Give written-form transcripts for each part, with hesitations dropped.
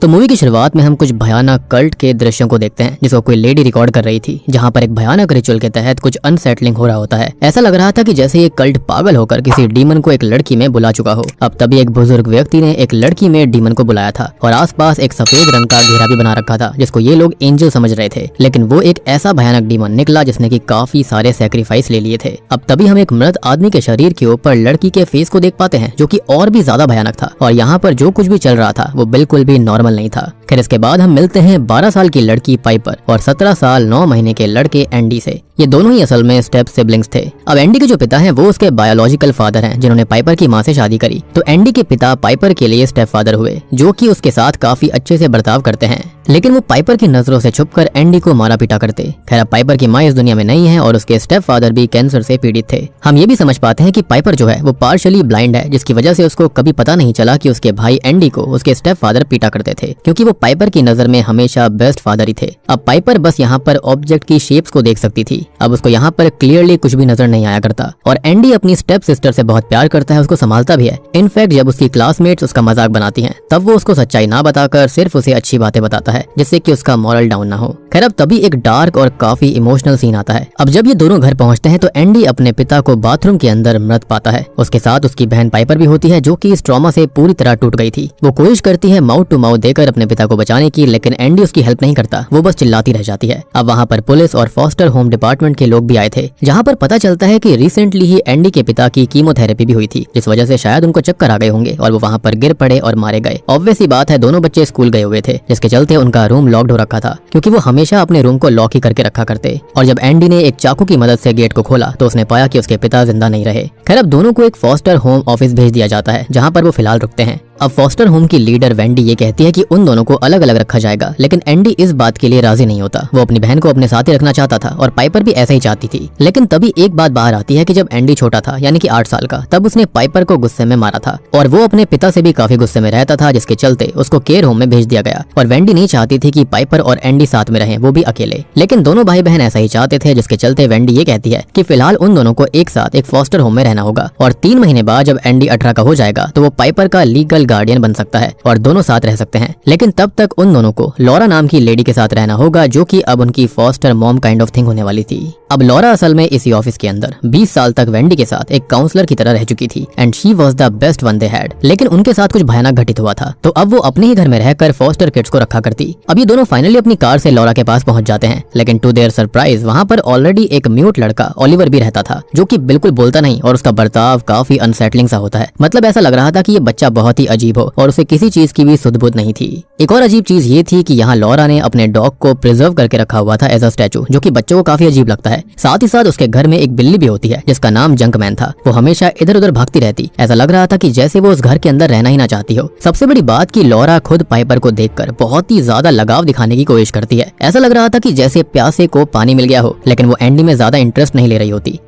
तो मूवी की शुरुआत में हम कुछ भयानक कल्ट के दृश्यों को देखते हैं जिसको कोई लेडी रिकॉर्ड कर रही थी, जहां पर एक भयानक रिचुअल के तहत कुछ अनसेटलिंग हो रहा होता है। ऐसा लग रहा था कि जैसे ये कल्ट पागल होकर किसी डीमन को एक लड़की में बुला चुका हो। अब तभी एक बुजुर्ग व्यक्ति ने एक लड़की में डीमन को बुलाया था और आसपास एक सफेद रंग का घेरा भी बना रखा था जिसको ये लोग एंजल समझ रहे थे, लेकिन वो एक ऐसा भयानक डीमन निकला जिसने की काफी सारे सैक्रिफाइस ले लिए थे। अब तभी हम एक मृत आदमी के शरीर के ऊपर लड़की के फेस को देख पाते हैं जो कि और भी ज्यादा भयानक था, और यहाँ पर जो कुछ भी चल रहा था वो बिल्कुल भी नॉर्मल नहीं था। खैर इसके बाद हम मिलते हैं 12 साल की लड़की पाइपर और 17 साल 9 महीने के लड़के एंडी से। ये दोनों ही असल में स्टेप सिबलिंग्स थे। अब एंडी के जो पिता हैं वो उसके बायोलॉजिकल फादर हैं जिन्होंने पाइपर की माँ से शादी करी, तो एंडी के पिता पाइपर के लिए स्टेप फादर हुए जो कि उसके साथ काफी अच्छे से बर्ताव करते हैं, लेकिन वो पाइपर की नजरों से छुपकर एंडी को मारा पीटा करते। खैर पाइपर की माँ इस दुनिया में नहीं है और उसके स्टेप फादर भी कैंसर से पीड़ित थे। हम ये भी समझ पाते हैं कि पाइपर जो है वो पार्शियली ब्लाइंड है, जिसकी वजह से उसको कभी पता नहीं चला कि उसके भाई एंडी को उसके स्टेप फादर पीटा करते थे, क्योंकि वो पाइपर की नजर में हमेशा बेस्ट फादर ही थे। अब पाइपर बस यहाँ पर ऑब्जेक्ट की शेप्स को देख सकती थी। अब उसको यहाँ पर क्लियरली कुछ भी नजर नहीं आया करता, और एंडी अपनी स्टेप सिस्टर से बहुत प्यार करता है, उसको संभालता भी है। इनफैक्ट जब उसकी क्लासमेट्स उसका मजाक बनाती हैं तब वो उसको सच्चाई ना बताकर सिर्फ उसे अच्छी बातें बताता है जिससे कि उसका मॉरल डाउन ना हो। खैर अब तभी एक डार्क और काफी इमोशनल सीन आता है। अब जब ये दोनों घर पहुंचते हैं तो एंडी अपने पिता को बाथरूम के अंदर मृत पाता है। उसके साथ उसकी बहन पाइपर भी होती है जो कि इस ट्रॉमा से पूरी तरह टूट गई थी। वो कोशिश करती है माउथ टू माउथ देकर अपने पिता को बचाने की, लेकिन एंडी उसकी हेल्प नहीं करता, वो बस चिल्लाती रह जाती है। अब वहाँ पर पुलिस और फॉस्टर होम डिपार्टमेंट के लोग भी आए थे, जहाँ पर पता चलता है कि रिसेंटली ही एंडी के पिता की कीमोथेरेपी भी हुई थी, जिस वजह से शायद उनको चक्कर आ गए होंगे और वो वहाँ पर गिर पड़े और मारे गए। ऑब्वियस सी बात है दोनों बच्चे स्कूल गए हुए थे, जिसके चलते उनका रूम लॉक्ड हो रखा था, क्योंकि वो हमेशा अपने रूम को लॉक ही करके रखा करते। और जब एंडी ने एक चाकू की मदद से गेट को खोला तो उसने पाया कि उसके पिता जिंदा नहीं रहे। खैर अब दोनों को एक फॉस्टर होम ऑफिस भेज दिया जाता है जहाँ पर वो फिलहाल रुकते हैं। अब फॉस्टर होम की लीडर वेंडी ये कहती है कि उन दोनों को अलग अलग रखा जाएगा, लेकिन एंडी इस बात के लिए राजी नहीं होता। वो अपनी बहन को अपने साथ ही रखना चाहता था और पाइपर भी ऐसा ही चाहती थी। लेकिन तभी एक बात बाहर आती है कि जब एंडी छोटा था यानी कि 8 साल का, तब उसने पाइपर को गुस्से में मारा था और वो अपने पिता से भी काफी गुस्से में रहता था, जिसके चलते उसको केयर होम में भेज दिया गया। और वेंडी नहीं चाहती थी कि पाइपर और एंडी साथ में रहें, वो भी अकेले, लेकिन दोनों भाई बहन ऐसा ही चाहते थे, जिसके चलते वेंडी ये कहती है कि फिलहाल उन दोनों को एक साथ एक फॉस्टर होम में रहना होगा और 3 महीने बाद जब एंडी 18 का हो जाएगा तो वो पाइपर का लीगल गार्डियन बन सकता है और दोनों साथ रह सकते हैं। लेकिन तब तक उन दोनों को लॉरा नाम की लेडी के साथ रहना होगा जो कि अब उनकी foster mom kind of thing होने वाली थी। अब लॉरा असल में इसी ऑफिस के अंदर 20 साल तक वेंडी के साथ एक काउंसलर की तरह रह चुकी थी and she was the best one they had, लेकिन उनके साथ कुछ भयानक घटित हुआ था, तो अब वो अपने ही घर में रहकर फॉस्टर किड्स को रखा करती। अब ये दोनों फाइनली अपनी कार से लॉरा के पास पहुंच जाते हैं, लेकिन टू देयर सरप्राइज वहाँ पर ऑलरेडी एक म्यूट लड़का ओलिवर भी रहता था जो कि बिल्कुल बोलता नहीं और उसका बर्ताव काफी अनसेटलिंग सा होता है। मतलब ऐसा लग रहा था कि ये बच्चा बहुत ही अजीब हो और उसे किसी चीज की भी सुध-बुध नहीं थी। एक और अजीब चीज ये थी कि यहाँ लॉरा ने अपने डॉग को प्रिजर्व करके रखा हुआ था एज अ स्टैचू, जो कि बच्चों को काफी अजीब लगता है। साथ ही साथ उसके घर में एक बिल्ली भी होती है जिसका नाम जंकमैन था। वो हमेशा इधर उधर भागती रहती, ऐसा लग रहा था कि जैसे वो उस घर के अंदर रहना ही ना चाहती हो। सबसे बड़ी बात कि लॉरा खुद पाइपर को देखकर बहुत ही ज्यादा लगाव दिखाने की कोशिश करती है। ऐसा लग रहा था कि जैसे प्यासे को पानी मिल गया हो, लेकिन वो एंडी में ज्यादा इंटरेस्ट नहीं ले रही होती।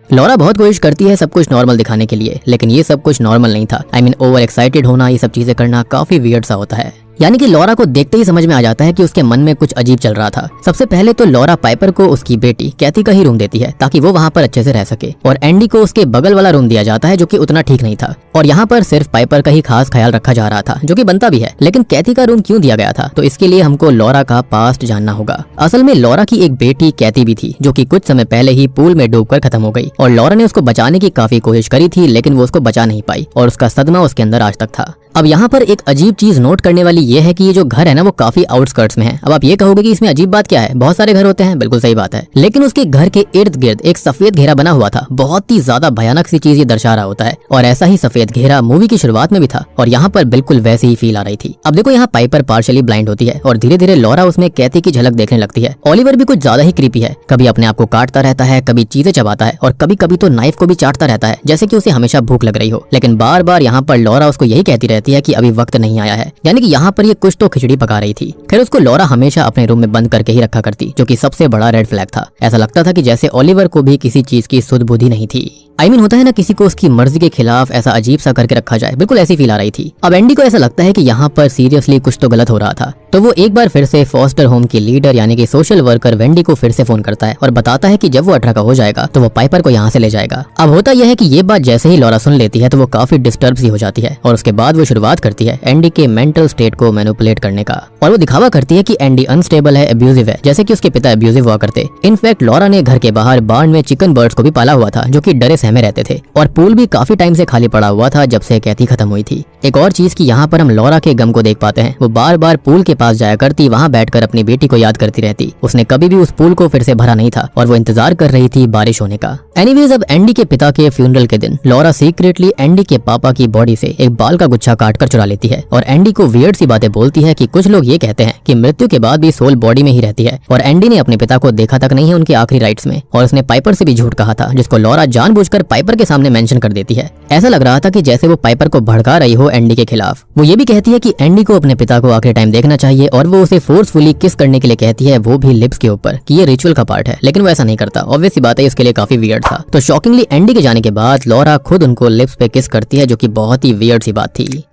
लॉरा बहुत कोशिश करती है सब कुछ नॉर्मल दिखाने के लिए, लेकिन ये सब कुछ नॉर्मल नहीं था। आई मीन ओवर एक्साइटेड होना, ये सब चीजें करना काफी वियर्ड सा होता है। यानी कि लॉरा को देखते ही समझ में आ जाता है कि उसके मन में कुछ अजीब चल रहा था। सबसे पहले तो लॉरा पाइपर को उसकी बेटी कैथी का ही रूम देती है ताकि वो वहाँ पर अच्छे से रह सके, और एंडी को उसके बगल वाला रूम दिया जाता है जो कि उतना ठीक नहीं था, और यहाँ पर सिर्फ पाइपर का ही खास ख्याल रखा जा रहा था जो कि बनता भी है। लेकिन कैथी का रूम क्यों दिया गया था, तो इसके लिए हमको लॉरा का पास्ट जानना होगा। असल में लॉरा की एक बेटी कैथी भी थी जो कि कुछ समय पहले ही पूल में डूबकर खत्म हो गई, और लॉरा ने उसको बचाने की काफी कोशिश करी थी, लेकिन वो उसको बचा नहीं पाई और उसका सदमा उसके अंदर आज तक था। अब यहाँ पर एक अजीब चीज नोट करने वाली ये है कि ये जो घर है ना वो काफी आउटस्कर्ट्स में है। अब आप ये कहोगे कि इसमें अजीब बात क्या है, बहुत सारे घर होते हैं, बिल्कुल सही बात है, लेकिन उसके घर के इर्द गिर्द एक सफेद घेरा बना हुआ था। बहुत ही ज्यादा भयानक सी चीज ये दर्शा रहा होता है, और ऐसा ही सफेद घेरा मूवी की शुरुआत में भी था और यहाँ पर बिल्कुल वैसी ही फील आ रही थी। अब देखो यहाँ पाइपर पार्शियली ब्लाइंड होती है और धीरे धीरे लॉरा उसमें कैथी की झलक देखने लगती है। ओलिवर भी कुछ ज्यादा ही क्रीपी है, कभी अपने आप को काटता रहता है, कभी चीजें चबाता है और कभी कभी तो नाइफ को भी चाटता रहता है जैसे कि उसे हमेशा भूख लग रही हो। लेकिन बार बार यहाँ पर लॉरा उसको यही कहती रहती है कि अभी वक्त नहीं आया है, यानी कि यहाँ पर ये कुछ तो खिचड़ी पका रही थी। खैर उसको लॉरा हमेशा अपने रूम में बंद करके ही रखा करती, जो कि सबसे बड़ा रेड फ्लैग था। ऐसा लगता था कि जैसे ओलिवर को भी किसी चीज की सुध बुद्धि नहीं थी। होता है ना किसी को उसकी मर्जी के खिलाफ ऐसा अजीब सा करके रखा जाए, बिल्कुल ऐसी फील आ रही थी। अब एंडी को ऐसा लगता है कि यहाँ पर सीरियसली कुछ तो गलत हो रहा था, तो वो एक बार फिर से फॉस्टर होम की लीडर यानी कि सोशल वर्कर वेंडी को फिर से फोन करता है और बताता है कि जब वो 18 का हो जाएगा तो वो पाइपर को यहाँ से ले जाएगा। अब होता यह है कि ये बात जैसे ही लॉरा सुन लेती है तो वो काफी डिस्टर्ब सी हो जाती है और उसके बाद वो शुरुआत करती है एंडी के मेंटल स्टेट को मैनिपुलेट करने का, और वो दिखावा करती है कि एंडी अनस्टेबल है, अब्यूजिव है, जैसे कि उसके पिता अब्यूजिव हुआ करते। इनफैक्ट लॉरा ने घर के बाहर बार्न में चिकन बर्ड्स को भी पाला हुआ था जो कि डरे सहमे रहते थे, और पूल भी काफी टाइम से खाली पड़ा हुआ था जब से कैथी खत्म हुई थी। एक और चीज की यहाँ पर हम लॉरा के गम को देख पाते हैं, वो बार बार पूल के पास जाया करती, वहाँ बैठकर अपनी बेटी को याद करती रहती। उसने कभी भी उस पूल को फिर से भरा नहीं था और वो इंतजार कर रही थी बारिश होने का। एनीवेज, अब एंडी के पिता के फ्यूनरल के दिन लॉरा सीक्रेटली एंडी के पापा की बॉडी से एक बाल का गुच्छा काटकर चुरा लेती है और एंडी को वियर्ड सी बातें बोलती है कि कुछ लोग ये कहते हैं कि मृत्यु के बाद भी सोल बॉडी में ही रहती है, और एंडी ने अपने पिता को देखा तक नहीं है उनके आखिरी राइट्स में, और उसने पाइपर से भी झूठ कहा था जिसको लॉरा जानबूझकर पाइपर के सामने मेंशन कर देती है। ऐसा लग रहा था कि जैसे वो पाइपर को भड़का रही हो एंडी के खिलाफ। वो ये भी कहती है कि एंडी को अपने पिता को आखिरी टाइम देखना चाहिए, और वो उसे फोर्सफुली किस करने के लिए कहती है, वो भी लिप्स के ऊपर, कि ये रिचुअल का पार्ट है, लेकिन वो ऐसा नहीं करता। ऑब्वियस सी बात है, इसके लिए काफी वियर्ड था। तो शॉकिंगली एंडी के जाने के बाद लॉरा खुद उनको लिप्स पे किस करती है, जो कि बहुत ही वियर्ड सी बात थी।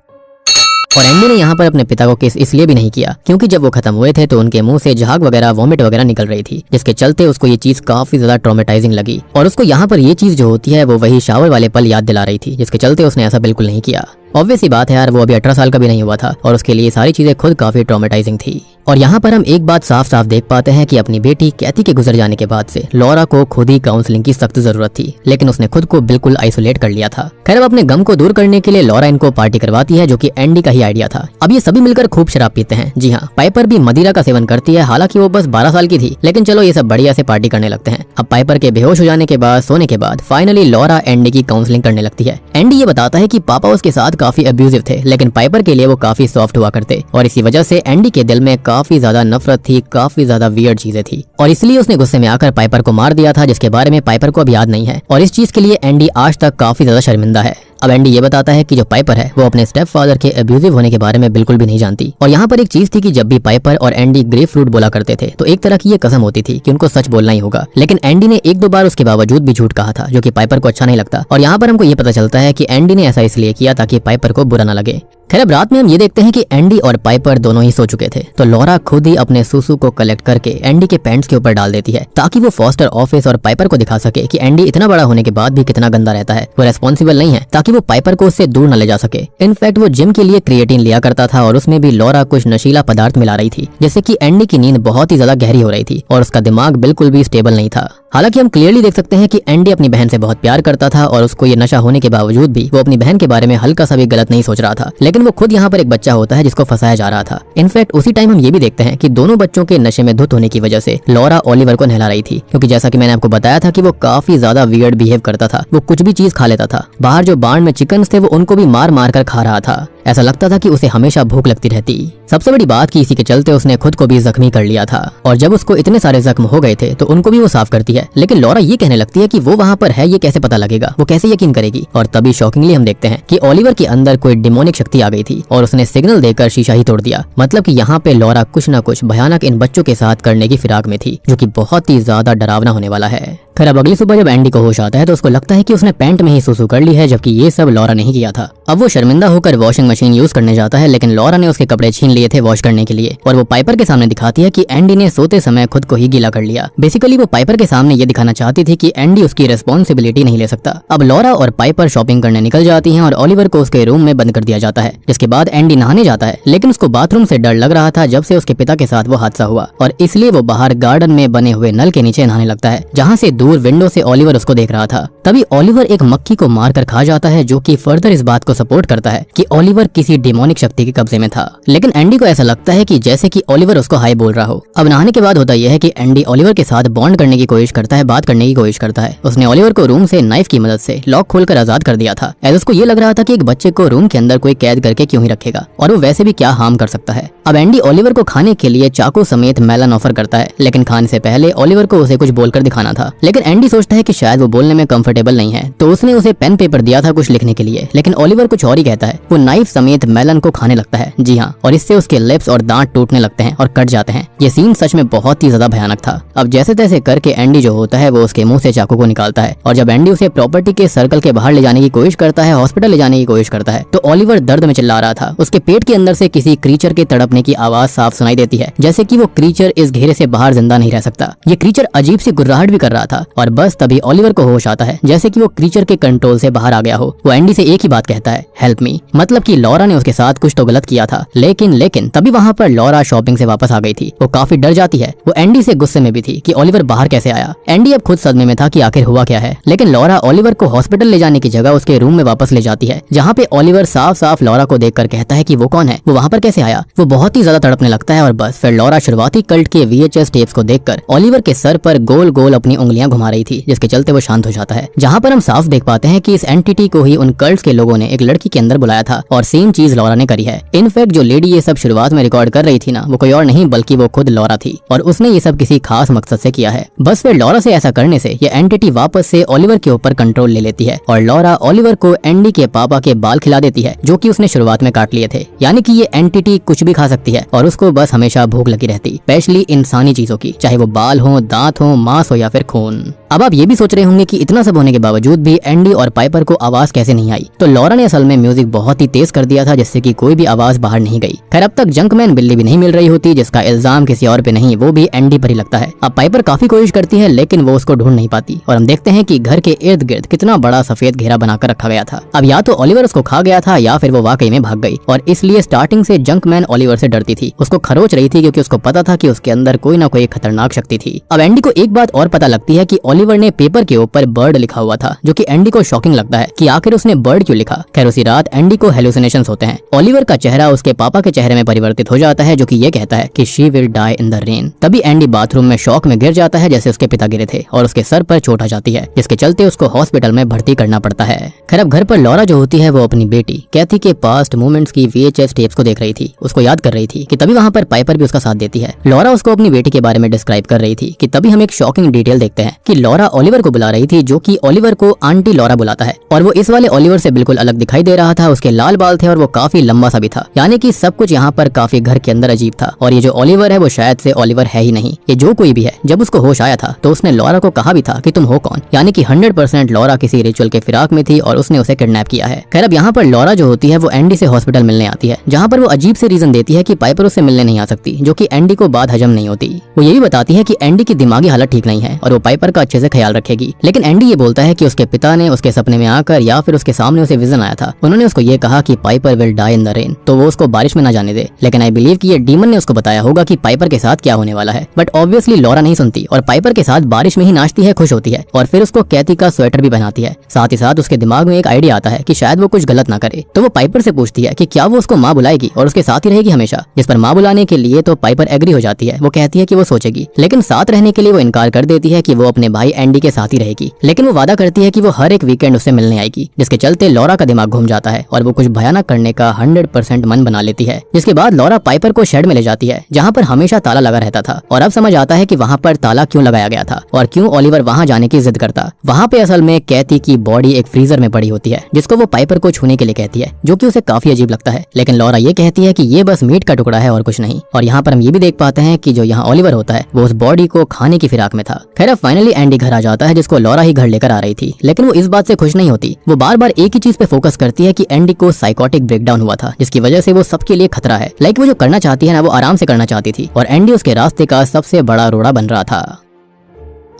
और एंडी ने यहाँ पर अपने पिता को किस इसलिए भी नहीं किया क्योंकि जब वो खत्म हुए थे तो उनके मुंह से झाग वगैरह, वॉमिट वगैरह निकल रही थी, जिसके चलते उसको ये चीज काफी ज्यादा ट्रॉमेटाइजिंग लगी, और उसको यहाँ पर ये चीज जो होती है वो वही शावर वाले पल याद दिला रही थी, जिसके चलते उसने ऐसा बिल्कुल नहीं किया। ऑब्वियस ही बात है यार, वो अभी 18 साल का भी नहीं हुआ था और उसके लिए सारी चीजें खुद काफी ट्रॉमेटाइजिंग थी। और यहाँ पर हम एक बात साफ साफ देख पाते हैं कि अपनी बेटी कैथी के गुजर जाने के बाद से लॉरा को खुद ही काउंसलिंग की सख्त जरूरत थी, लेकिन उसने खुद को बिल्कुल आइसोलेट कर लिया था। खैर, अब अपने गम को दूर करने के लिए लॉरा इनको पार्टी करवाती है, जो कि एंडी का ही आइडिया था। अब ये सभी मिलकर खूब शराब पीते हैं। जी हाँ, पाइपर भी मदिरा का सेवन करती है, हालांकि वो बस 12 साल की थी, लेकिन चलो ये सब बढ़िया से पार्टी करने लगते हैं। अब पाइपर के बेहोश हो जाने के बाद, सोने के बाद फाइनली लॉरा एंडी की काउंसलिंग करने लगती है। एंडी ये बताता है कि पापा उसके साथ काफी अब्यूजिव थे, लेकिन पाइपर के लिए वो काफी सॉफ्ट हुआ करते, और इसी वजह से एंडी के दिल में काफी ज्यादा नफरत थी, काफी ज्यादा वियर्ड चीजें थी, और इसलिए उसने गुस्से में आकर पाइपर को मार दिया था, जिसके बारे में पाइपर को अब याद नहीं है, और इस चीज के लिए एंडी आज तक काफी ज्यादा शर्मिंदा है। अब एंडी ये बताता है कि जो पाइपर है वो अपने स्टेप फादर के अब्यूजिव होने के बारे में बिल्कुल भी नहीं जानती, और यहाँ पर एक चीज थी कि जब भी पाइपर और एंडी ग्रेप फ्रूट बोला करते थे तो एक तरह की ये कसम होती थी कि उनको सच बोलना ही होगा, लेकिन एंडी ने 1-2 बार उसके बावजूद भी झूठ कहा था, जो कि पाइपर को अच्छा नहीं लगता। और यहाँ पर हमको ये पता चलता है कि एंडी ने ऐसा इसलिए किया ताकि पाइपर को बुरा न लगे। खैर, अब रात में हम ये देखते हैं कि एंडी और पाइपर दोनों ही सो चुके थे, तो लॉरा खुद ही अपने सुसु को कलेक्ट करके एंडी के पैंट्स के ऊपर डाल देती है, ताकि वो फॉस्टर ऑफिस और पाइपर को दिखा सके कि एंडी इतना बड़ा होने के बाद भी कितना गंदा रहता है, वो रेस्पॉन्सिबल नहीं है, ताकि वो पाइपर को उससे दूर न ले जा सके। इनफैक्ट वो जिम के लिए क्रिएटिन लिया करता था, और उसमें भी लॉरा कुछ नशीला पदार्थ मिला रही थी, जिससे कि एंडी की नींद बहुत ही ज्यादा गहरी हो रही थी और उसका दिमाग बिल्कुल भी स्टेबल नहीं था। हालांकि हम क्लियरली देख सकते हैं कि एंडी अपनी बहन से बहुत प्यार करता था, और उसको ये नशा होने के बावजूद भी वो अपनी बहन के बारे में हल्का सा भी गलत नहीं सोच रहा था, लेकिन वो खुद यहाँ पर एक बच्चा होता है जिसको फंसाया जा रहा था। इनफैक्ट उसी टाइम हम ये भी देखते हैं कि दोनों बच्चों के नशे में धुत होने की वजह से लॉरा ओलिवर को नहला रही थी, क्योंकि जैसा कि मैंने आपको बताया था कि वो काफी ज्यादा वियर्ड बिहेव करता था। वो कुछ भी चीज खा लेता था, बाहर जो बार्न में चिकन्स थे वो उनको भी मार मार कर खा रहा था। ऐसा लगता था कि उसे हमेशा भूख लगती रहती। सबसे बड़ी बात कि इसी के चलते उसने खुद को भी जख्मी कर लिया था, और जब उसको इतने सारे जख्म हो गए थे तो उनको भी वो साफ करती है, लेकिन लॉरा ये कहने लगती है कि वो वहाँ पर है, ये कैसे पता लगेगा, वो कैसे यकीन करेगी। और तभी शॉकिंगली हम देखते हैं कि ओलिवर के अंदर कोई डिमोनिक शक्ति आ गई थी और उसने सिग्नल देकर शीशा ही तोड़ दिया। मतलब कि यहाँ पे लॉरा कुछ न कुछ भयानक इन बच्चों के साथ करने की फिराक में थी, जो कि बहुत ही ज्यादा डरावना होने वाला है। खैर, अब अगली सुबह जब एंडी को होश आता है तो उसको लगता है कि उसने पैंट में ही सुसु कर ली है, जबकि ये सब लॉरा नहीं किया था। अब वो शर्मिंदा होकर वॉशिंग मशीन यूज करने जाता है, लेकिन लॉरा ने उसके कपड़े छीन लिए थे वॉश करने के लिए, और वो पाइपर के सामने दिखाती है कि एंडी ने सोते समय खुद को ही गीला कर लिया। बेसिकली वो पाइपर के सामने ये दिखाना चाहती थी कि एंडी उसकी रेस्पॉन्सिबिलिटी नहीं ले सकता। अब लॉरा और पाइपर शॉपिंग करने निकल जाती हैं और ओलिवर को उसके रूम में बंद कर दिया जाता है, जिसके बाद एंडी नहाने जाता है, लेकिन उसको बाथरूम से डर लग रहा था जब से उसके पिता के साथ वो हादसा हुआ, और इसलिए वो बाहर गार्डन में बने हुए नल के नीचे नहाने लगता है, जहाँ से दूर विंडो से ओलिवर उसको देख रहा था। तभी ओलिवर एक मक्खी को मारकर खा जाता है, जो कि फर्दर इस बात को सपोर्ट करता है कि ओलिवर किसी डिमोनिक शक्ति के कब्जे में था। लेकिन एंडी को ऐसा लगता है कि जैसे कि ओलिवर उसको हाय बोल रहा हो। अब नहाने के बाद होता यह है कि एंडी ओलिवर के साथ बॉन्ड करने की कोशिश करता है, बात करने की कोशिश करता है। उसने ओलिवर को रूम से नाइफ की मदद से लॉक खोलकर आजाद कर दिया था, एज उसको ये लग रहा था कि एक बच्चे को रूम के अंदर कोई कैद करके क्यों ही रखेगा, और वो वैसे भी क्या हार्म कर सकता है। अब एंडी ओलिवर को खाने के लिए चाकू समेत मेलन ऑफर करता है, लेकिन खाने से पहले ओलिवर को उसे कुछ बोलकर दिखाना था। लेकिन लेकिन एंडी सोचता है कि शायद वो बोलने में कंफर्टेबल नहीं है, तो उसने उसे पेन पेपर दिया था कुछ लिखने के लिए, लेकिन ओलिवर कुछ और ही कहता है। वो नाइफ समेत मेलन को खाने लगता है, जी हाँ, और इससे उसके लिप्स और दांत टूटने लगते हैं और कट जाते हैं। ये सीन सच में बहुत ही ज्यादा भयानक था। अब जैसे तैसे करके एंडी जो होता है वो उसके मुंह से चाकू को निकालता है, और जब एंडी उसे प्रॉपर्टी के सर्कल के बाहर ले जाने की कोशिश करता है, हॉस्पिटल ले जाने की कोशिश करता है, तो ओलिवर दर्द में चिल्ला रहा था। उसके पेट के अंदर से किसी क्रीचर के तड़पने की आवाज साफ सुनाई देती है, जैसे कि वो क्रीचर इस घेरे से बाहर जिंदा नहीं रह सकता। ये क्रीचर अजीब सी गुर्राहट भी कर रहा था, और बस तभी ओलिवर को होश आता है, जैसे कि वो क्रीचर के कंट्रोल से बाहर आ गया हो। वो एंडी से एक ही बात कहता है, हेल्प मी, मतलब कि लॉरा ने उसके साथ कुछ तो गलत किया था। लेकिन तभी वहाँ पर लॉरा शॉपिंग से वापस आ गई थी। वो काफी डर जाती है। वो एंडी से गुस्से में भी थी कि ओलिवर बाहर कैसे आया। एंडी अब खुद सदमे में था कि आखिर हुआ क्या है, लेकिन लॉरा ओलिवर को हॉस्पिटल ले जाने की जगह उसके रूम में वापस ले जाती है, जहाँ पे ओलिवर साफ साफ लॉरा को देखकर कहता है कि वो कौन है, वो वहाँ पर कैसे आया। वो बहुत ही ज्यादा तड़पने लगता है, और बस फिर लॉरा शुरुआती कल्ट के VHS टेप्स को देखकर ओलिवर के सर पर गोल गोल अपनी उंगलियां घुमा रही थी, जिसके चलते वो शांत हो जाता है। जहाँ पर हम साफ देख पाते हैं कि इस एंटिटी को ही उन कल्ट्स के लोगों ने एक लड़की के अंदर बुलाया था, और सेम चीज लॉरा ने करी है। इनफैक्ट जो लेडी ये सब शुरुआत में रिकॉर्ड कर रही थी ना, वो कोई और नहीं बल्कि वो खुद लॉरा थी, और उसने ये सब किसी खास मकसद से किया है। बस फिर लॉरा से ऐसा करने से ये एंटिटी वापस से ओलिवर के ऊपर कंट्रोल ले लेती है, और लॉरा ओलिवर को एंडी के पापा के बाल खिला देती है, जो कि उसने शुरुआत में काट लिए थे। यानी कि ये एंटिटी कुछ भी खा सकती है, और उसको बस हमेशा भूख लगी रहती, स्पेशली इंसानी चीजों की, चाहे वो बाल हो, दांत हो, मांस हो या फिर खून। अब आप ये भी सोच रहे होंगे कि इतना सब होने के बावजूद भी एंडी और पाइपर को आवाज कैसे नहीं आई। तो लॉरा ने असल में म्यूजिक बहुत ही तेज कर दिया था, जिससे कि कोई भी आवाज बाहर नहीं गई। खैर अब तक जंकमैन बिल्ली भी नहीं मिल रही होती, जिसका इल्जाम किसी और पे नहीं, वो भी एंडी पर ही लगता है। अब पाइपर काफी कोशिश करती है, लेकिन वो उसको ढूंढ नहीं पाती, और हम देखते हैं कि घर के इर्द गिर्द कितना बड़ा सफेद घेरा बनाकर रखा गया था। अब या तो ओलिवर उसको खा गया था, या फिर वो वाकई में भाग गई, और इसलिए स्टार्टिंग से जंकमैन ओलिवर से डरती थी, उसको खरोच रही थी, क्योंकि उसको पता था कि उसके अंदर कोई ना कोई खतरनाक शक्ति थी। अब एंडी को एक बात और पता लगती है कि ओलिवर ने पेपर के ऊपर बर्ड लिखा हुआ था, जो कि एंडी को शॉकिंग लगता है कि आखिर उसने बर्ड क्यों लिखा। खैर उसी रात एंडी को हेलुसिनेशंस होते हैं। ओलिवर का चेहरा उसके पापा के चेहरे में परिवर्तित हो जाता है, जो कि ये कहता है कि she will die in the rain. तभी एंडी बाथरूम में शॉक में गिर जाता है, जैसे उसके पिता गिरे थे, और उसके सर पर चोट आ जाती है, जिसके चलते उसको हॉस्पिटल में भर्ती करना पड़ता है। खैर अब घर पर लॉरा जो होती है वो अपनी बेटी कैथी के पास्ट मोमेंट्स की VHS टेप्स को देख रही थी, उसको याद कर रही थी कि तभी वहाँ पर पाइपर भी उसका साथ देती है। लॉरा उसको अपनी बेटी के बारे में डिस्क्राइब कर रही थी कि तभी हम एक शॉकिंग डिटेल देखते हैं कि लॉरा ओलिवर को बुला रही थी, जो कि ओलिवर को आंटी लॉरा बुलाता है, और वो इस वाले ओलिवर से बिल्कुल अलग दिखाई दे रहा था। उसके लाल बाल थे और वो काफी लंबा सा भी था, यानी कि सब कुछ यहाँ पर काफी घर के अंदर अजीब था। और ये जो ओलिवर है वो शायद से ओलिवर है ही नहीं, ये जो कोई भी है। जब उसको होश आया था तो उसने लॉरा को कहा भी था कि तुम हो कौन, यानी कि 100% लॉरा किसी रिचुअल के फिराक में थी और उसने उसे किडनैप किया है। खैर अब यहाँ पर लॉरा जो होती है वो एंडी से हॉस्पिटल मिलने आती है, जहाँ पर वो अजीब से रीजन देती है कि पाइपर उससे मिलने नहीं आ सकती, जो कि एंडी को बात हजम नहीं होती। वो ये भी बताती है कि एंडी की दिमागी हालत ठीक नहीं है और वो पाइपर का अच्छे से ख्याल रखेगी। लेकिन एंडी ये बोलता है कि उसके पिता ने उसके सपने में आकर या फिर उसके सामने उसे विजन आया था, उन्होंने उसको ये कहा कि Piper will die in the rain, तो वो उसको बारिश में ना जाने दे। लेकिन आई बिलीव कि ये डीमन ने उसको बताया होगा कि पाइपर के साथ क्या होने वाला है, बट ऑब्वियसली लॉरा नहीं सुनती और पाइपर के साथ बारिश में ही नाचती है, खुश होती है, और फिर उसको कैथी का स्वेटर भी पहनाती है। साथ ही साथ उसके दिमाग में एक आइडिया आता है कि शायद वो कुछ गलत ना करे, तो वो पाइपर से पूछती है कि क्या वो उसको माँ बुलाएगी और उसके साथ ही रहेगी हमेशा। जिस पर माँ बुलाने के लिए तो पाइपर एग्री हो जाती है। वो कहती है कि वो सोचेगी, लेकिन साथ रहने के लिए वो इनकार कर देती है कि वो अपने भाई एंडी के साथ ही रहेगी। लेकिन वो वादा करती है कि वो हर एक वीकेंड उससे मिलने आएगी, जिसके चलते लॉरा का दिमाग घूम जाता है और वो कुछ भयानक करने का 100% मन बना लेती है। जिसके बाद लॉरा पाइपर को शेड में ले जाती है, जहाँ पर हमेशा ताला लगा रहता था, और अब समझ आता है कि वहाँ पर ताला क्यों लगाया गया था और क्यों ओलिवर वहाँ जाने की जिद करता। वहाँ पे असल में कैथी की बॉडी एक फ्रीजर में पड़ी होती है, जिसको वो पाइपर को छूने के लिए कहती है, जो कि उसे काफी अजीब लगता है। लेकिन लॉरा ये कहती है कि ये बस मीट का टुकड़ा है और कुछ नहीं। और यहाँ पर हम ये भी देख पाते हैं कि जो यहाँ ओलिवर होता है वो उस बॉडी को खाने की फिराक में था। खैर फाइनली एंडी घर आ जाता है, जिसको लॉरा ही घर लेकर आ रही थी, लेकिन वो इस बात से खुश नहीं होती। वो बार बार एक ही चीज पे फोकस करती है कि एंडी को साइकोटिक ब्रेकडाउन हुआ था, जिसकी वजह से वो सबके लिए खतरा है। लाइक वो जो करना चाहती है ना, वो आराम से करना चाहती थी, और एंडी उसके रास्ते का सबसे बड़ा रोड़ा बन रहा था।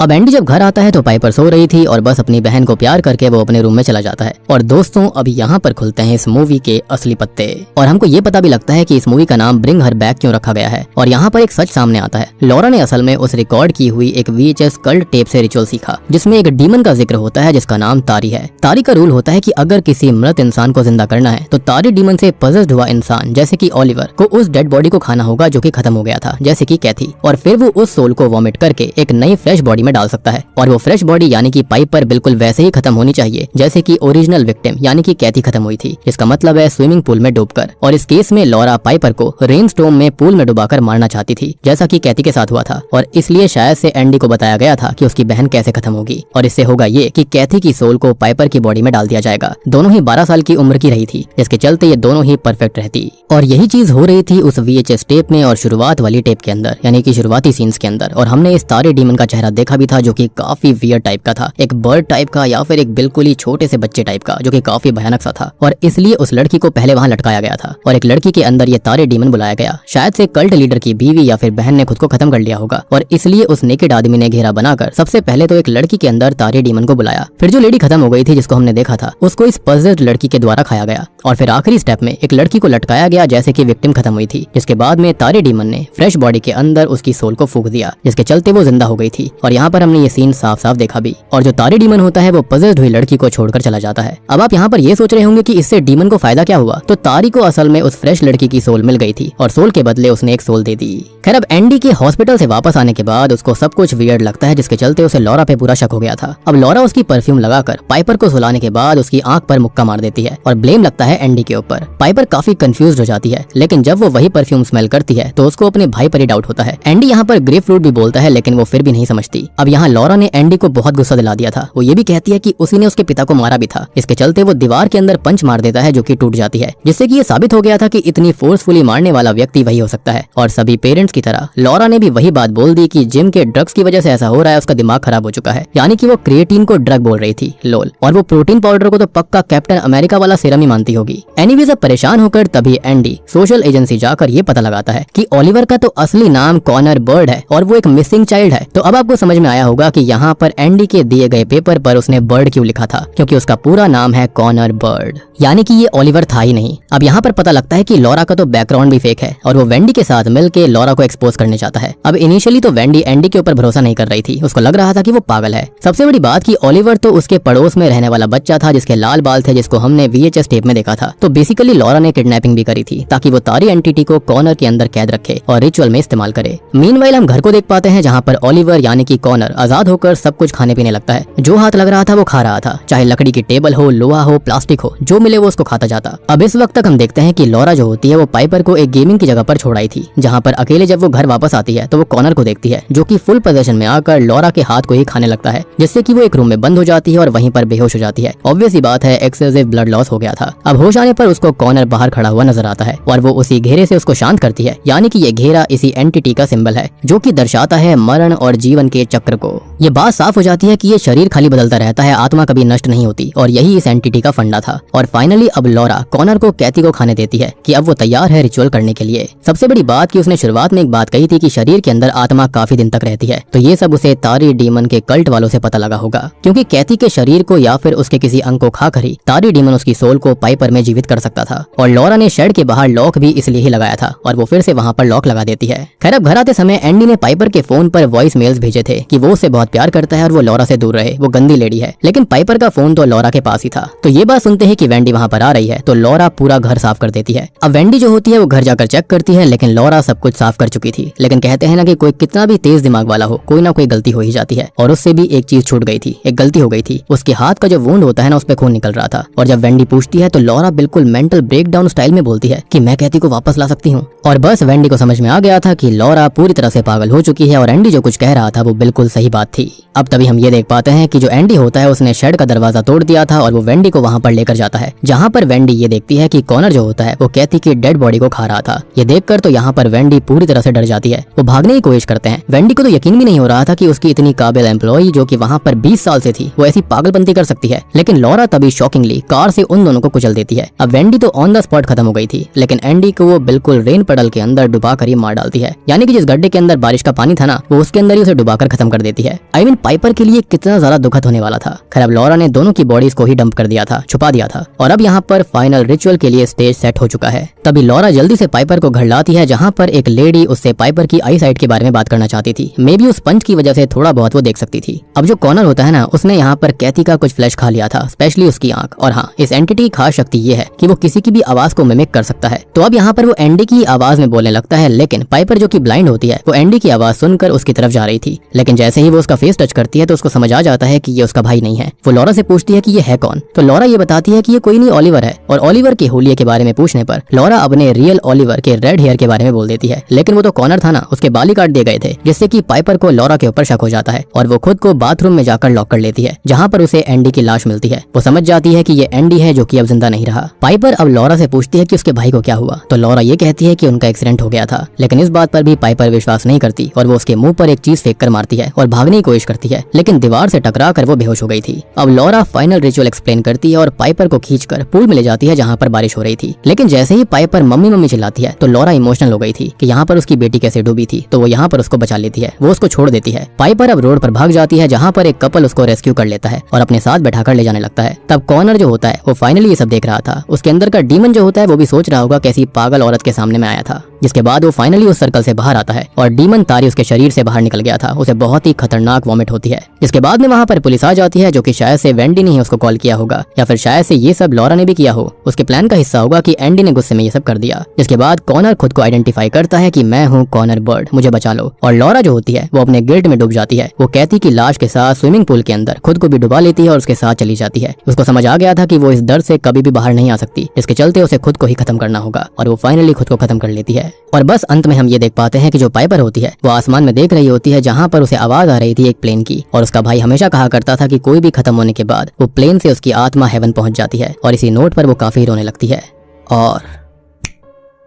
अब एंडी जब घर आता है तो पाइपर सो रही थी और बस अपनी बहन को प्यार करके वो अपने रूम में चला जाता है। और दोस्तों अब यहाँ पर खुलते हैं इस मूवी के असली पत्ते, और हमको ये पता भी लगता है कि इस मूवी का नाम ब्रिंग हर बैक क्यों रखा गया है। और यहाँ पर एक सच सामने आता है, लॉरा ने असल में उस रिकॉर्ड की हुई एक VHS कल्ट टेप से रिचुअल सीखा, जिसमें एक डीमन का जिक्र होता है जिसका नाम तारी है। तारी का रूल होता है कि अगर किसी मृत इंसान को जिंदा करना है तो तारी डीमन से पजेस्ड हुआ इंसान जैसे कि ओलिवर को उस डेड बॉडी को खाना होगा जो कि खत्म हो गया था, जैसे कि कैथी, और फिर वो उस सोल को वॉमिट करके एक नई फ्रेश बॉडी में डाल सकता है और वो फ्रेश बॉडी यानी कि पाइपर बिल्कुल वैसे ही खत्म होनी चाहिए जैसे कि ओरिजिनल विक्टिम यानी कि कैथी खत्म हुई थी, इसका मतलब है स्विमिंग पूल में डूबकर। और इस केस में लॉरा पाइपर को रेनस्टॉर्म में पूल में डुबाकर मारना चाहती थी जैसा कि कैथी के साथ हुआ था, और इसलिए शायद से एंडी को बताया गया था कि उसकी बहन कैसे खत्म होगी। और इससे होगा ये कि कैथी की सोल को पाइपर की बॉडी में डाल दिया जाएगा। दोनों ही 12 साल की उम्र की रही थी, जिसके चलते ये दोनों ही परफेक्ट रहती। और यही चीज हो रही थी उस VHS टेप में और शुरुआत वाली टेप के अंदर यानी कि शुरुआती सीन्स के अंदर। और हमने इस तारे डीमन का चेहरा देखा भी था जो कि काफी वियर्ड टाइप का था, एक बर्ड टाइप का या फिर एक बिल्कुल ही छोटे से बच्चे टाइप का, जो कि काफी भयानक सा था। और इसलिए उस लड़की को पहले वहां लटकाया गया था और एक लड़की के अंदर ये तारे डीमन बुलाया गया। शायद से कल्ट लीडर की बीवी या फिर बहन ने खुद को खत्म कर लिया होगा और इसलिए उस नेकेड आदमी ने घेरा बनाकर सबसे पहले तो एक लड़की के अंदर तारे डीमन को बुलाया। फिर जो लेडी खत्म हो गई थी जिसको हमने देखा था उसको इस पज़ल्ड लड़की के द्वारा खाया गया और फिर आखिरी स्टेप में एक लड़की को लटकाया गया जैसे कि विक्टिम खत्म हुई थी, जिसके बाद में तारे डीमन ने फ्रेश बॉडी के अंदर उसकी सोल को फूंक दिया जिसके चलते वो जिंदा हो गई थी। और यहाँ पर हमने ये सीन साफ साफ देखा भी। और जो तारे डीमन होता है वो पज़ल्ड हुई लड़की को छोड़कर चला जाता है। अब आप यहाँ पर ये सोच रहे होंगे कि इससे डीमन को फायदा क्या हुआ, तो तारी को असल में उस फ्रेश लड़की की सोल मिल गई थी और सोल के बदले उसने एक सोल दे दी। खैर अब एंडी के हॉस्पिटल से वापस आने के बाद उसको सब कुछ वियर्ड लगता है जिसके चलते उसे लॉरा पे पूरा शक हो गया था। अब लॉरा उसकी परफ्यूम लगाकर पाइपर को सुलाने के बाद उसकी आंख पर मुक्का मार देती है और ब्लेम लगता है एंडी के ऊपर। पाइपर काफी कंफ्यूज हो जाती है, लेकिन जब वो वही परफ्यूम स्मेल करती है तो उसको अपने भाई पर ही डाउट होता है। एंडी यहाँ पर ग्रेप फ्रूट भी बोलता है लेकिन वो फिर भी नहीं समझती। अब यहाँ लॉरा ने एंडी को बहुत गुस्सा दिला दिया था। वो ये भी कहती है कि उसी ने उसके पिता को मारा भी था। इसके चलते वो दीवार के अंदर पंच मार देता है जो कि टूट जाती है, जिससे कि ये साबित हो गया था कि इतनी फोर्सफुली मारने वाला व्यक्ति वही हो सकता है। और सभी पेरेंट्स की तरह लॉरा ने भी वही बात बोल दी कि जिम के ड्रग्स की वजह से ऐसा हो रहा है, उसका दिमाग खराब हो चुका है, यानी कि वो क्रिएटिन को ड्रग बोल रही थी लोल, और वो प्रोटीन पाउडर को तो पक्का कैप्टन अमेरिका वाला सीरम ही मानती होगी। एनीवेज अब परेशान होकर तभी एंडी सोशल एजेंसी जाकर ये पता लगाता है कि ओलिवर का तो असली नाम कॉनर बर्ड है और वो एक मिसिंग चाइल्ड है। तो अब आपको समझ में आया होगा कि यहाँ पर एंडी के दिए गए पेपर पर उसने बर्ड क्यों लिखा था, क्योंकि उसका पूरा नाम है कॉनर बर्ड, यानी कि ये ओलिवर था ही नहीं। अब यहाँ पर पता लगता है कि लॉरा का तो बैकग्राउंड भी फेक है और वो वेंडी के साथ मिलकर लॉरा को एक्सपोज करने चाहता है। अब इनिशियली तो वेंडी एंडी के ऊपर भरोसा नहीं कर रही थी, उसको लग रहा था कि वो पागल है। सबसे बड़ी बात कि ओलिवर तो उसके पड़ोस में रहने वाला बच्चा था जिसके लाल बाल थे, जिसको हमने VHS टेप में देखा था। तो बेसिकली लॉरा ने किडनैपिंग भी करी थी ताकि वो तारी एंटिटी को कॉर्नर के अंदर कैद रखे और रिचुअल में इस्तेमाल करे। मीनवाइल हम घर को देख पाते हैं जहाँ पर ओलिवर यानी कि कॉर्नर आजाद होकर सब कुछ खाने पीने लगता है। जो हाथ लग रहा था वो खा रहा था, चाहे लकड़ी की टेबल हो, लोहा हो, प्लास्टिक हो, जो मिले वो उसको खाता जाता। अब इस वक्त तक हम देखते हैं कि लॉरा जो होती है वो पाइपर को एक गेमिंग की जगह पर छोड़ आई थी, जहाँ पर अकेले जब वो घर वापस आती है तो वो कॉर्नर को देखती है जो कि फुल पोजीशन में आकर लॉरा के हाथ को ही खाने लगता है, जिससे कि वो एक रूम में बंद हो जाती है और वहीं पर बेहोश हो जाती है। ऑब्वियस ही बात है, एक्सेसिव ब्लड लॉस हो गया था। अब होश आने पर उसको कॉर्नर बाहर खड़ा हुआ नजर आता है और वो उसी घेरे से उसको शांत करती है, यानी कि ये घेरा इसी एंटिटी का सिंबल है जो कि दर्शाता है मरण और जीवन के चक्र को। ये बात साफ हो जाती है कि ये शरीर खाली बदलता रहता है, आत्मा कभी नष्ट नहीं होती, और यही इस एंटिटी का फंडा था। और फाइनली अब लॉरा कॉर्नर को कैथी को खाने देती है कि अब वो तैयार है रिचुअल करने के लिए। सबसे बड़ी बात कि उसने शुरुआत में एक बात कही थी कि शरीर के अंदर आत्मा काफी दिन तक रहती है, तो ये सब उसे तारी डीमन के कल्ट वालों से पता लगा होगा, क्योंकि कैथी के शरीर को या फिर उसके किसी अंग को खाकर ही तारी डीमन उसकी सोल को पाइपर में जीवित कर सकता था। और लॉरा ने शेड के बाहर लॉक भी इसलिए ही लगाया था और वो फिर से वहाँ पर लॉक लगा देती है। खैर अब घर आते समय एंडी ने पाइपर के फोन पर वॉइस मेल्स भेजे थे कि वो उसे बहुत प्यार करता है और वो लॉरा से दूर रहे, वो गंदी लेडी है। लेकिन पाइपर का फोन तो लॉरा के पास ही था। तो ये बात सुनते ही कि वेंडी वहाँ पर आ रही है तो लॉरा पूरा घर साफ कर देती है। अब वेंडी जो होती है वो घर जाकर चेक करती है, लेकिन लॉरा सब कुछ साफ कर चुकी थी। लेकिन कहते हैं ना कि कोई कितना भी तेज दिमाग वाला हो, कोई ना कोई गलती हो ही जाती है, और उससे भी एक चीज छूट गई थी, एक गलती हो गई थी। उसके हाथ का जो वुंड होता है ना, उस पे खून निकल रहा था। और जब वेंडी पूछती है तो लॉरा बिल्कुल मेंटल ब्रेकडाउन स्टाइल में बोलती है कि मैं कैथी को वापस ला सकती हूँ। और बस वेंडी को समझ में आ गया था कि लॉरा पूरी तरह से पागल हो चुकी है और एंडी जो कुछ कह रहा था वो बिल्कुल सही बात थी। अब तभी हम ये देख पाते हैं कि जो एंडी होता है उसने शेड का दरवाजा तोड़ दिया था और वो वेंडी को वहाँ पर लेकर जाता है, जहाँ पर वेंडी ये देखती है कि कॉर्नर जो होता है वो कैथी की डेड बॉडी को खा रहा था। ये देखकर तो यहाँ पर वेंडी पूरी तरह से डर जाती है। वो भागने की कोशिश करते हैं। वेंडी को तो यकीन भी नहीं हो रहा था कि उसकी इतनी काबिल एम्प्लॉई जो कि वहाँ पर 20 साल से थी वो ऐसी पागलपंती कर सकती है। लेकिन लॉरा तभी शॉकिंगली कार से उन दोनों को कुचल देती है। अब वेंडी तो ऑन द स्पॉट खत्म हो गई थी, लेकिन एंडी को वो बिल्कुल रेन पडल के अंदर डुबा कर ही मार डालती है, यानी कि जिस गड्ढे के अंदर बारिश का पानी था ना, वो उसके अंदर ही उसे डुबाकर खत्म कर देती है। आई मीन पाइपर के लिए कितना ज्यादा दुखद होने वाला था। खैर अब लॉरा ने दोनों की बॉडीज को ही डंप कर दिया था, छुपा दिया था, और अब यहाँ पर फाइनल रिचुअल के लिए स्टेज सेट हो चुका है। तभी लॉरा जल्दी से पाइपर को घर लाती है, जहाँ पर एक लेडी उससे पाइपर की आई साइट के बारे में बात करना चाहती थी। मे बी उस पंच की वजह से थोड़ा बहुत वो देख सकती थी। अब जो कॉर्नर होता है ना, उसने यहाँ पर कैथी का कुछ फ्लैश खा लिया था, स्पेशली उसकी आंख। और हाँ, इस एंटिटी की खास शक्ति ये है कि वो किसी की भी आवाज को मिमिक कर सकता है। तो अब यहाँ पर वो एंडी की आवाज में बोलने लगता है, लेकिन पाइपर जो कि ब्लाइंड होती है वो एंडी की आवाज सुनकर उसकी तरफ जा रही थी। लेकिन जैसे ही वो उसका फेस टच करती है तो उसको समझ आ जाता है कि ये उसका भाई नहीं है। वो लॉरा से पूछती है कि ये है कौन, तो लॉरा ये बताती है कि ये कोई नहीं ओलिवर है। और ओलिवर के होलिये के बारे में पूछने पर लॉरा अपने रियल ओलिवर के रेड हेयर के बारे में बोल देती है। लेकिन वो तो कॉनर था ना, उसके बाल ही काट दिए गए थे, जिससे कि पाइपर को लॉरा के ऊपर शक हो जाता है और वो खुद को बाथरूम में जाकर लॉक कर लेती है, जहाँ पर उसे एंडी की लाश मिलती है। वो समझ जाती है कि ये एंडी है जो कि अब जिंदा नहीं रहा। पाइपर अब लॉरा से पूछती है कि उसके भाई को क्या हुआ, तो लॉरा ये कहती है कि उनका एक्सीडेंट हो गया था। लेकिन इस बात पर भी पाइपर विश्वास नहीं करती और वो उसके मुंह पर एक चीज फेंक कर मारती है और भागने की कोशिश करती है, लेकिन दीवार से टकरा कर वो बेहोश हो गई थी। अब लॉरा फाइनल रिचुअल एक्सप्लेन करती है और पाइपर को खींचकर पूल में ले जाती है जहाँ पर बारिश हो रही थी। लेकिन जैसे ही पाइपर मम्मी मम्मी चिल्लाती है तो लॉरा इमोशनल हो गई थी कि यहाँ पर उसकी बेटी कैसे डूबी थी, तो वो यहाँ पर उसको बचा लेती है। वो उसको छोड़ देती है। पाइपर अब रोड पर भाग जाती है जहाँ पर एक कपल उसको रेस्क्यू कर लेता है और अपने साथ बैठाकर ले जाने लगता है। तब कॉनर जो होता है वो फाइनली ये सब देख रहा था। उसके अंदर का डीमन जो होता है वो भी सोच रहा होगा कैसी पागल औरत के सामने में आया था। जिसके बाद वो फाइनली उस सर्कल से बाहर आता है और डीमन तारी उसके शरीर से बाहर निकल गया था। उसे बहुत ही खतरनाक वॉमिट होती है। जिसके बाद में वहाँ पर पुलिस आ जाती है, जो कि शायद से वेंडी ने ही उसको कॉल किया होगा या फिर शायद से ये सब लॉरा ने भी किया हो। उसके प्लान का हिस्सा होगा कि एंडी ने गुस्से में ये सब कर दिया। जिसके बाद कॉनर खुद को आइडेंटिफाई करता है कि मैं हूँ कॉनर बर्ड, मुझे बचा लो। और लॉरा जो होती है वो अपने गिल्ट में डूब जाती है। वो कैथी की लाश के साथ स्विमिंग पूल के अंदर खुद को भी डुबा लेती है और उसके साथ चली जाती है। उसको समझ आ गया था कि वो इस दर्द से कभी भी बाहर नहीं आ सकती, जिसके चलते उसे खुद को ही खत्म करना होगा और वो फाइनली खुद को खत्म कर लेती है। और बस अंत में हम ये देख पाते हैं कि जो पाइपर होती है वो आसमान में देख रही होती है जहाँ पर उसे आवाज आ रही थी एक प्लेन की। और उसका भाई हमेशा कहा करता था कि कोई भी खत्म होने के बाद वो प्लेन से उसकी आत्मा हेवन पहुंच जाती है। और इसी नोट पर वो काफी रोने लगती है और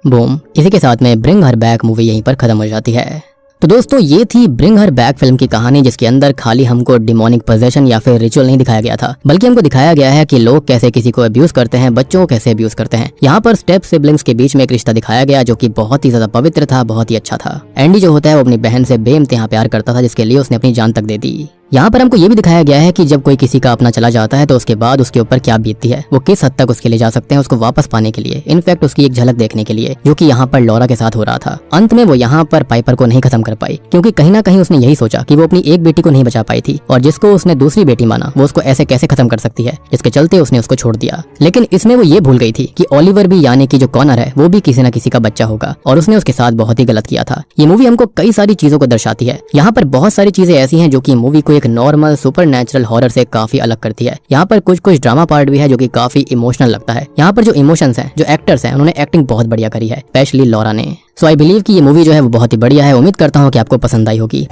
बूम, इसी के साथ में ब्रिंग हर बैक मूवी यहीं पर खत्म हो जाती है। तो दोस्तों ये थी ब्रिंग हर बैक फिल्म की कहानी, जिसके अंदर खाली हमको डिमोनिक पोजेशन या फिर रिचुअल नहीं दिखाया गया था, बल्कि हमको दिखाया गया है कि लोग कैसे किसी को अब्यूज करते हैं, बच्चों को कैसे अब्यूज करते हैं। यहाँ पर स्टेप सिबलिंग्स के बीच में एक रिश्ता दिखाया गया जो कि बहुत ही ज्यादा पवित्र था, बहुत ही अच्छा था। एंडी जो होता है वो अपनी बहन से बेइंतहा प्यार करता था, जिसके लिए उसने अपनी जान तक दे दी। यहाँ पर हमको ये भी दिखाया गया है कि जब कोई किसी का अपना चला जाता है तो उसके बाद उसके ऊपर क्या बीतती है, वो किस हद तक उसके लिए जा सकते हैं उसको वापस पाने के लिए, इनफैक्ट उसकी एक झलक देखने के लिए, जो कि यहाँ पर लॉरा के साथ हो रहा था। अंत में वो यहाँ पर पाइपर को नहीं खत्म कर पाई, क्योंकि कहीं ना कहीं उसने यही सोचा कि वो अपनी एक बेटी को नहीं बचा पाई थी और जिसको उसने दूसरी बेटी माना वो उसको ऐसे कैसे खत्म कर सकती है, जिसके चलते उसने उसको छोड़ दिया। लेकिन इसमें वो ये भूल गई थी कि ओलिवर भी यानी कि जो कॉनर है वो भी किसी न किसी का बच्चा होगा और उसने उसके साथ बहुत ही गलत किया था। ये मूवी हमको कई सारी चीजों को दर्शाती है। यहाँ पर बहुत सारी चीजें ऐसी हैं जो कि मूवी को एक नॉर्मल सुपरनैचुरल हॉरर से काफी अलग करती है। यहाँ पर कुछ कुछ ड्रामा पार्ट भी है जो कि काफी इमोशनल लगता है। यहाँ पर जो इमोशंस हैं, जो एक्टर्स हैं, उन्होंने एक्टिंग बहुत बढ़िया करी है, स्पेशली लॉरा ने। सो आई बिलीव कि ये मूवी जो है वो बहुत ही बढ़िया है। उम्मीद करता हूँ कि आपको पसंद आई होगी।